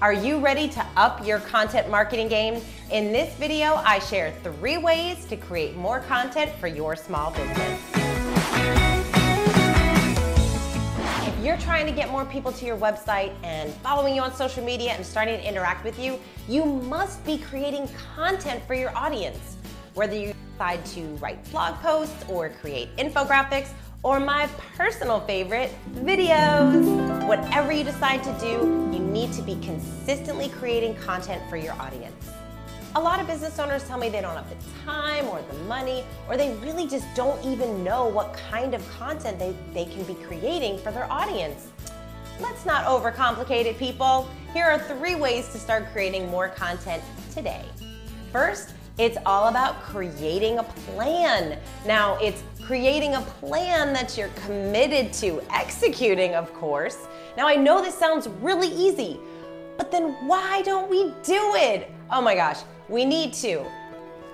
Are you ready to up your content marketing game? In this video, I share 3 ways to create more content for your small business. If you're trying to get more people to your website and following you on social media and starting to interact with you, you must be creating content for your audience. Whether you decide to write blog posts or create infographics, or my personal favorite, videos. Whatever you decide to do, you need to be consistently creating content for your audience. A lot of business owners tell me they don't have the time or the money, or they really just don't even know what kind of content they can be creating for their audience. Let's not overcomplicate it, people. Here are 3 ways to start creating more content today. First, it's all about creating a plan. Now, it's creating a plan that you're committed to executing, of course. Now, I know this sounds really easy, but then why don't we do it? Oh my gosh, we need to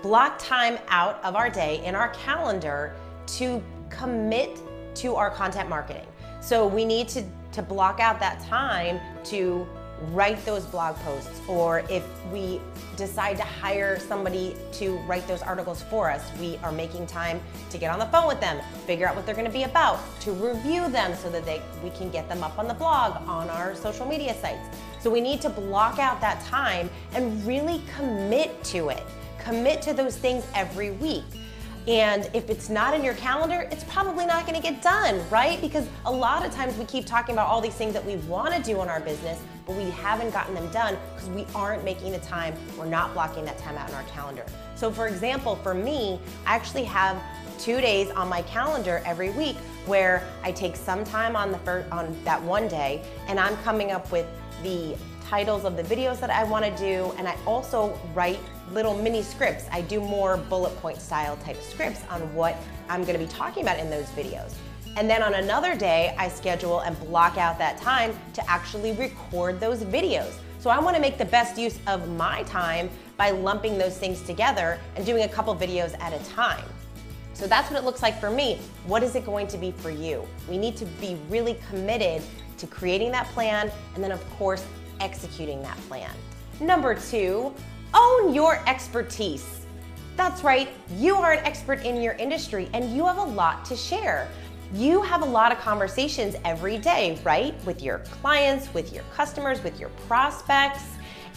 block time out of our day in our calendar to commit to our content marketing. So we need to block out that time to write those blog posts, or if we decide to hire somebody to write those articles for us, we are making time to get on the phone with them, figure out what they're going to be about, to review them so that we can get them up on the blog, on our social media sites. So we need to block out that time and really commit to it. Commit to those things every week. And if it's not in your calendar, it's probably not going to get done, right? Because a lot of times we keep talking about all these things that we want to do in our business, but we haven't gotten them done because we aren't making the time, we're not blocking that time out in our calendar. So for example, for me, I actually have 2 days on my calendar every week where I take some time on that one day, and I'm coming up with the titles of the videos that I want to do, and I also write little mini scripts. I do more bullet point style type scripts on what I'm going to be talking about in those videos. And then on another day, I schedule and block out that time to actually record those videos. So I want to make the best use of my time by lumping those things together and doing a couple videos at a time. So that's what it looks like for me. What is it going to be for you? We need to be really committed to creating that plan, and then of course, executing that plan. Number 2, own your expertise. That's right, you are an expert in your industry and you have a lot to share. You have a lot of conversations every day, right? With your clients, with your customers, with your prospects,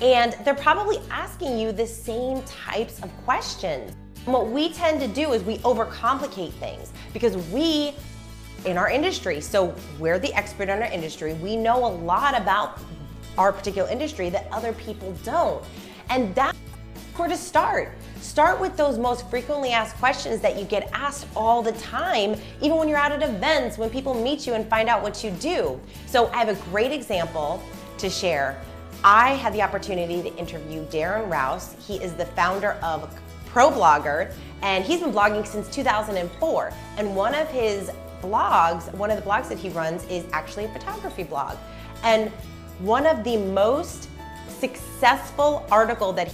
and they're probably asking you the same types of questions. And what we tend to do is we overcomplicate things because we, in our industry, so we're the expert in our industry, we know a lot about our particular industry that other people don't. And that's where to start. Start with those most frequently asked questions that you get asked all the time, even when you're out at events, when people meet you and find out what you do. So I have a great example to share. I had the opportunity to interview Darren Rouse. He is the founder of ProBlogger, and he's been blogging since 2004. And one of the blogs that he runs is actually a photography blog. And one of the most successful article that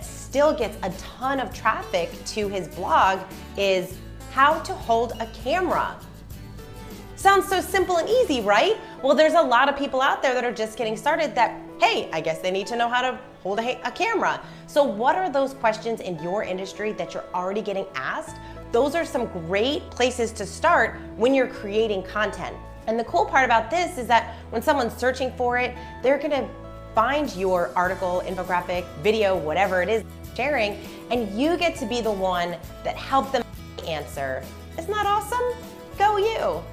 still gets a ton of traffic to his blog is how to hold a camera. Sounds so simple and easy, right? Well, there's a lot of people out there that are just getting started that, hey, I guess they need to know how to hold a camera. So what are those questions in your industry that you're already getting asked? Those are some great places to start when you're creating content. And the cool part about this is that when someone's searching for it, they're gonna find your article, infographic, video, whatever it is sharing, and you get to be the one that helped them answer. Isn't that awesome? Go you!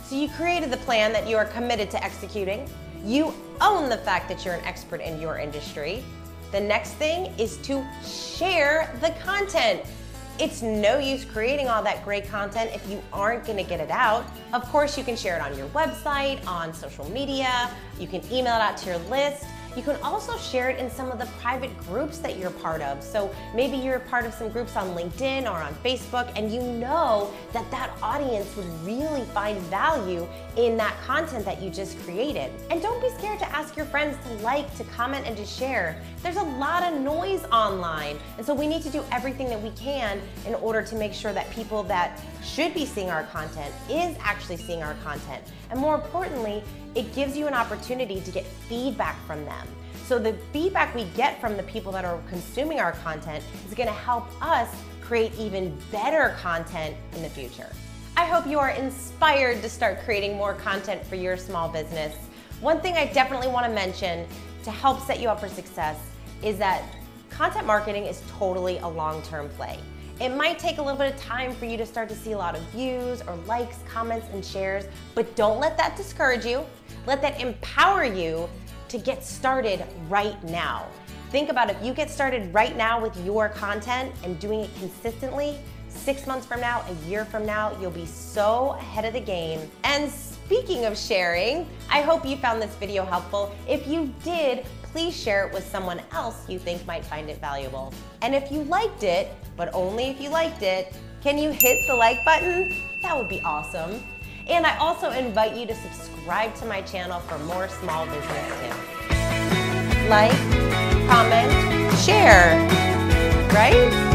So you created the plan that you are committed to executing. You own the fact that you're an expert in your industry. The next thing is to share the content. It's no use creating all that great content if you aren't going to get it out. Of course, you can share it on your website, on social media, you can email it out to your list. You can also share it in some of the private groups that you're part of. So maybe you're part of some groups on LinkedIn or on Facebook, and you know that that audience would really find value in that content that you just created. And don't be scared to ask your friends to like, to comment, and to share. There's a lot of noise online, and so we need to do everything that we can in order to make sure that people that should be seeing our content is actually seeing our content. And more importantly, it gives you an opportunity to get feedback from them. So the feedback we get from the people that are consuming our content is gonna help us create even better content in the future. I hope you are inspired to start creating more content for your small business. One thing I definitely want to mention to help set you up for success is that content marketing is totally a long-term play. It might take a little bit of time for you to start to see a lot of views or likes, comments, and shares, but don't let that discourage you. Let that empower you to get started right now. Think about if you get started right now with your content and doing it consistently, 6 months from now, a year from now, you'll be so ahead of the game. And speaking of sharing, I hope you found this video helpful. If you did, please share it with someone else you think might find it valuable. And if you liked it, but only if you liked it, can you hit the like button? That would be awesome. And I also invite you to subscribe to my channel for more small business tips. Like, comment, share, right?